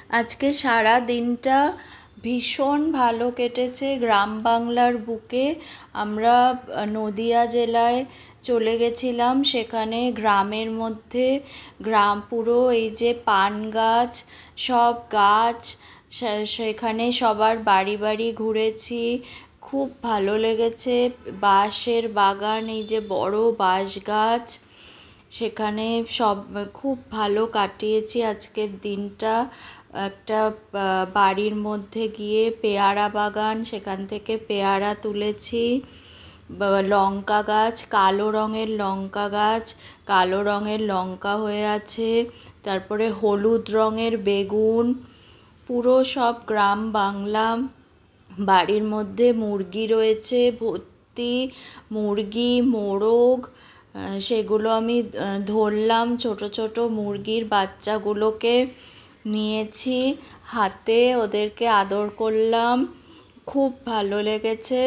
আজকে সারা দিনটা ভীষণ ভালো কেটেছে গ্রাম বাংলার বুকে। আমরা নদিয়া জেলায় চলে গেছিলাম। সেখানে গ্রামের মধ্যে পুরো এই যে পান গাছ, সব গাছ, সেখানে সবার বাড়ি বাড়ি ঘুরেছি। খুব ভালো লেগেছে। বাঁশের বাগান, এই যে বড় বাঁশ গাছ, সেখানে সব খুব ভালো কাটিয়েছি আজকের দিনটা। একটা বাড়ির মধ্যে গিয়ে পেয়ারা বাগান, সেখান থেকে পেয়ারা তুলেছি। লঙ্কা গাছ, কালো রঙের লঙ্কা গাছ, কালো রঙের লঙ্কা হয়ে আছে। তারপরে হলুদ রঙের বেগুন, পুরো সব গ্রাম বাংলা। বাড়ির মধ্যে মুরগি রয়েছে ভর্তি, মুরগি, মোরগ। সেগুলো আমি ধরলাম, ছোট ছোট মুরগির বাচ্চাগুলোকে নিয়েছি হাতে, ওদেরকে আদর করলাম। খুব ভালো লেগেছে।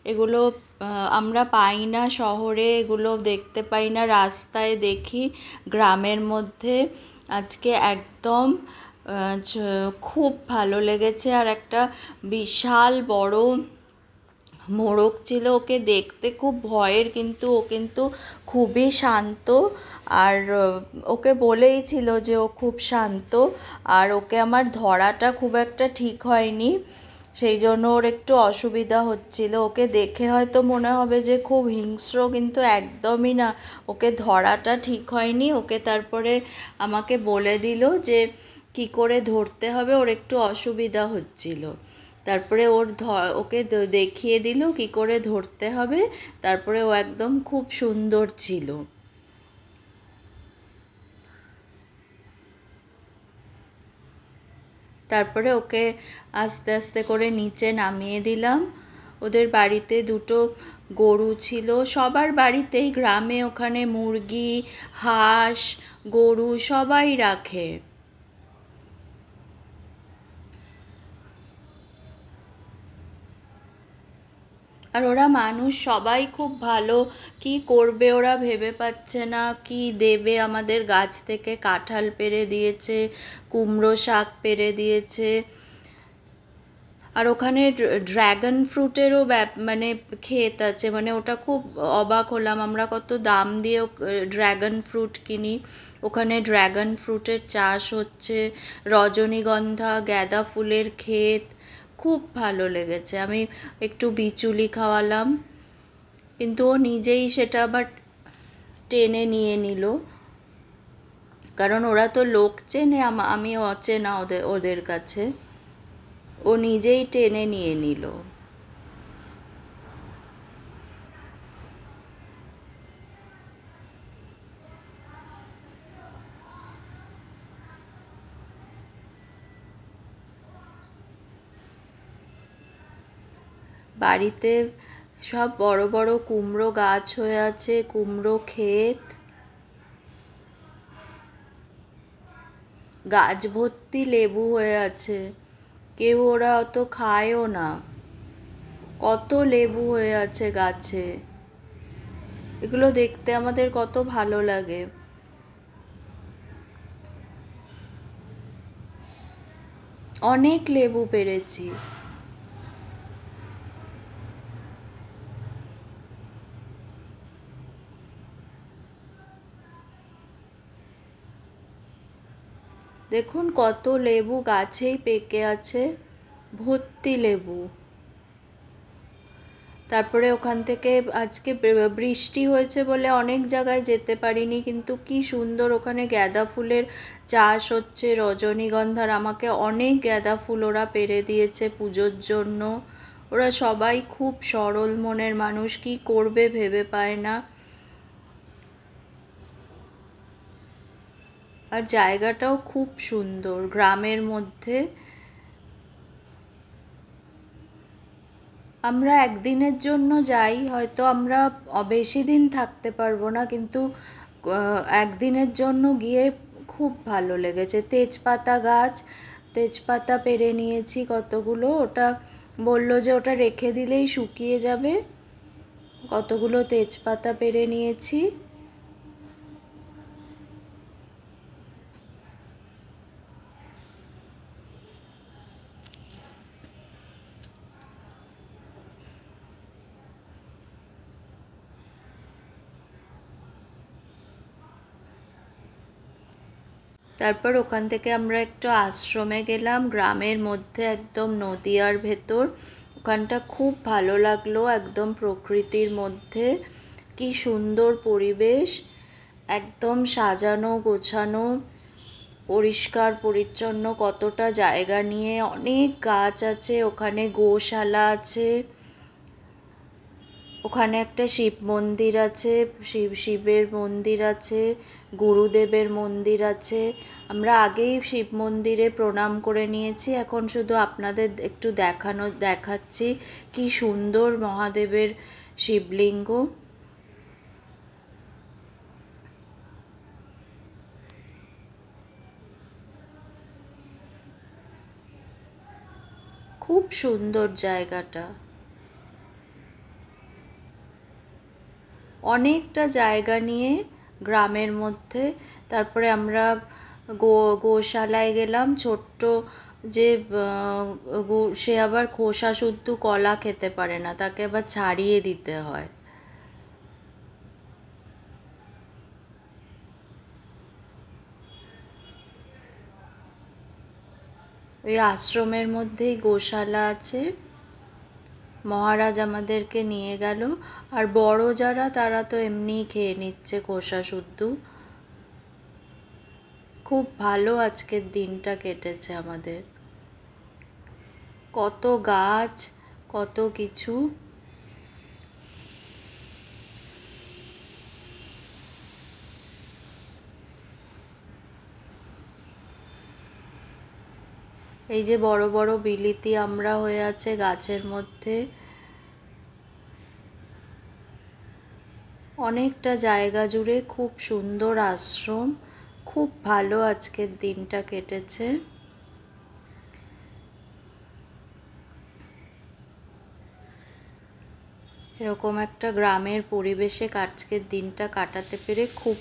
এগুলো আমরা পাই না শহরে, এগুলো দেখতে পাই না, রাস্তায় দেখি। গ্রামের মধ্যে আজকে একদম খুব ভালো লেগেছে। আর একটা বিশাল বড় মোরগ ছিল, ওকে দেখতে খুব ভয়ের, কিন্তু ও কিন্তু খুবই শান্ত। আর ওকে বলেই ছিল যে ও খুব শান্ত। আর ওকে আমার ধরাটা খুব একটা ঠিক হয়নি, সেই জন্য ওর একটু অসুবিধা হচ্ছিল। ওকে দেখে হয়তো মনে হবে যে খুব হিংস্র, কিন্তু একদমই না। ওকে ধরাটা ঠিক হয়নি। ওকে তারপরে আমাকে বলে দিল যে কি করে ধরতে হবে, ওর একটু অসুবিধা হচ্ছিল। তারপরে ওকে দেখিয়ে দিল কি করে ধরতে হবে। তারপরে ও একদম খুব সুন্দর ছিল। তারপরে ওকে আস্তে আস্তে করে নিচে নামিয়ে দিলাম। ওদের বাড়িতে দুটো গরু ছিল, সবার বাড়িতেই গ্রামে ওখানে মুরগি, হাঁস, গরু সবাই রাখে। আর ওরা মানুষ সবাই খুব ভালো। কি করবে ওরা ভেবে পাচ্ছে না, কি দেবে আমাদের। গাছ থেকে কাঁঠাল পেড়ে দিয়েছে, কুমড়ো শাক পেড়ে দিয়েছে। আর ওখানে ড্র্যাগন ফ্রুটেরও মানে ক্ষেত আছে। মানে ওটা খুব অবাক হলাম, আমরা কত দাম দিয়ে ড্র্যাগন ফ্রুট কিনি, ওখানে ড্র্যাগন ফ্রুটের চাষ হচ্ছে। রজনীগন্ধা, গাঁদা ফুলের ক্ষেত। খুব ভালো লেগেছে। আমি একটু বিচুলি খাওয়ালাম, কিন্তু ও নিজেই সেটা আবার টেনে নিয়ে নিল। কারণ ওরা তো লোক চেনে, আমি অচেনা ওদের কাছে। ও নিজেই টেনে নিয়ে নিল। বাড়িতে সব বড় বড় কুমড়ো গাছ হয়ে আছে, কুমড়ো ক্ষেত, গাছ ভর্তি লেবু হয়ে আছে। কেউ ওরা অত খায়ও না, কত লেবু হয়ে আছে গাছে। এগুলো দেখতে আমাদের কত ভালো লাগে। অনেক লেবু পেড়েছি। দেখুন কত লেবু গাছেই পেকে আছে, ভর্তি লেবু। তারপরে ওখান থেকে আজকে বৃষ্টি হয়েছে বলে অনেক জায়গায় যেতে পারিনি, কিন্তু কি সুন্দর ওখানে গাঁদা ফুলের চাষ হচ্ছে, রজনীগন্ধার। আমাকে অনেক গাঁদা ফুল ওরা পেড়ে দিয়েছে পুজোর জন্য। ওরা সবাই খুব সরল মনের মানুষ, কি করবে ভেবে পায় না। আর জায়গাটাও খুব সুন্দর গ্রামের মধ্যে। আমরা একদিনের জন্য যাই, হয়তো আমরা বেশি দিন থাকতে পারবো না, কিন্তু একদিনের জন্য গিয়ে খুব ভালো লেগেছে। তেজপাতা গাছ, তেজপাতা পেড়ে নিয়েছি কতগুলো। ওটা বললো যে ওটা রেখে দিলেই শুকিয়ে যাবে। কতগুলো তেজপাতা পেড়ে নিয়েছি। তারপর ওখান থেকে আমরা একটু আশ্রমে গেলাম, গ্রামের মধ্যে একদম নদিয়ার ভেতর। ওখানটা খুব ভালো লাগলো, একদম প্রকৃতির মধ্যে। কি সুন্দর পরিবেশ, একদম সাজানো গোছানো, পরিষ্কার পরিচ্ছন্ন, কতটা জায়গা নিয়ে, অনেক গাছ আছে, ওখানে গোশালা আছে, ওখানে একটা শিব মন্দির আছে, শিবের মন্দির আছে, গুরুদেবের মন্দির আছে। আমরা আগেই শিব মন্দিরে প্রণাম করে নিয়েছি, এখন শুধু আপনাদের একটু দেখাচ্ছি কি সুন্দর মহাদেবের শিবলিঙ্গ। খুব সুন্দর জায়গাটা, অনেকটা জায়গা নিয়ে গ্রামের মধ্যে। তারপরে আমরা গোশালায় গেলাম, ছোট্ট যে সে আবার খোসা শুদ্ধ কলা খেতে পারে না, তাকে আবার ছাড়িয়ে দিতে হয়। ওই আশ্রমের মধ্যেই গোশালা আছে। মহারাজ আমাদেরকে নিয়ে গেল, আর বড় যারা তারা তো এমনিই খেয়ে নিচ্ছে খোসা শুদ্ধ। খুব ভালো আজকের দিনটা কেটেছে আমাদের, কত গাছ, কত কিছু। এই যে বড় বড় বিলিতি আমরা হয়ে আছে গাছের মধ্যে। অনেকটা জায়গা জুড়ে খুব সুন্দর আশ্রম, খুব ভালো আজকের দিনটা কেটেছে। এরকম একটা গ্রামের পরিবেশে আজকের দিনটা কাটাতে পেরে খুব